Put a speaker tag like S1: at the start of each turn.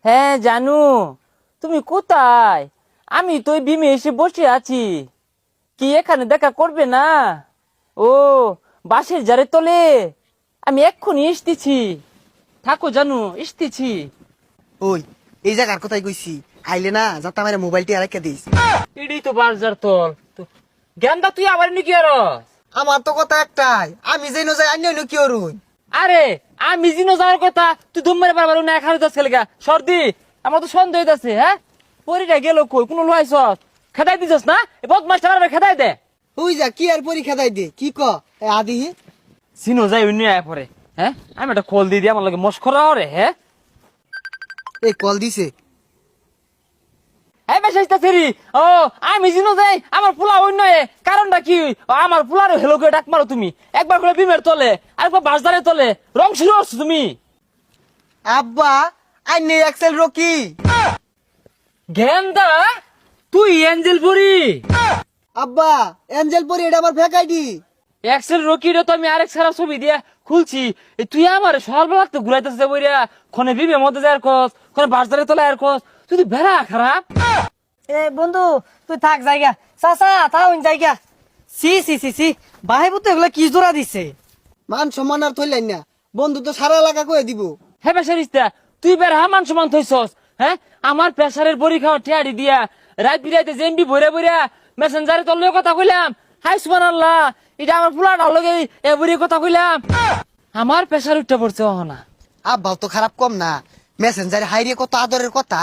S1: হ্যাঁ জানু, তুমি কোথায়? আমি তো ওই বিমে এসে বসে আছি। কি এখানে দেখা করবে না? ও, বাসের জারে তলে আমি এক্ষুনি আসতেছি। থাকো জানু, আসতেছি।
S2: ওই এই জায়গার কোথায় কইছি আইলে না যাতে আমার মোবাইলটি আর রেখে দিস।
S1: এটাই তো বাজার তল তো। জ্ঞানদা তুই আবার নাকি আর?
S2: আমার তো কথা একটাই, আমি যেন যাই অন্য কি অরুন।
S1: আরে আমি জিনো যাওয়ার কথা, তুই ধুমরে পারবার না এখানে যাস খেলে সর্দি। আমার তো সন্দেহ হইতাছে। হ্যাঁ, পরিটা গেল কই? কোনো লইছ খেদাই দিছস না? এ বদমাস টাবার খেদাই দে।
S2: ওই যা কি আর পরীক্ষা দেয় দে কি ক আদি।
S1: চিনো যাই অন্য আয় পরে। হ্যাঁ, আমি একটা কল দিয়ে দিই, আমার লাগে মস্করা ওরে। হ্যাঁ,
S2: এই কল দিছে।
S1: এই বেশ ফেরি। ও, আমি জিনো যাই, আমার পোলা অন্য কারণটা কি? ও, আমার পোলারও হেলো করে ডাক মারো তুমি। একবার করে বিমের তলে, আরেকবার বাসদারের তলে রং শুরু করছো তুমি।
S2: আব্বা আইনে এক্সেল রকি।
S1: গেন্দা, তুই এঞ্জেল পরি।
S2: আব্বা এঞ্জেল পরি এটা আমার ফেক আইডি।
S1: এক্সেল রকিরে তো আমি আরেক সারা ছবি দিয়া খুলছি। তুই আমার সকালবেলা তো ঘুরাইতেছে বইরা, খনে বিবে মধ্যে যায় কস, খনে বাসদারে তলে আর কস। তুই তো বেড়া খারাপ।
S3: এ বন্ধু তুই থাক জায়গা, চাচা থাউন জায়গা। সি সি সি সি ভাইবু তো এগুলা কি জোড়া দিছে।
S2: মান সম্মান আর থইলাই না, বন্ধু তো সারা এলাকা কয়ে দিব।
S1: হে বেসারিস্তা, তুই বের হামান সমান থইছস। হ্যাঁ, আমার প্রেসারের পরীক্ষা ঠেয়ারি দিয়া রাত বিরাইতে জেমবি ভরে ভরে মেসেঞ্জারে তোর লগে কথা কইলাম। হাই সুবহানাল্লাহ, এটা আমার ফুলাটা লগে এ বুড়ি কথা কইলাম। আমার প্রেসার উঠতে পড়ছে না।
S2: আব্বাও তো খারাপ কম না, মেসেঞ্জারে হাইরে কত আদরের কথা।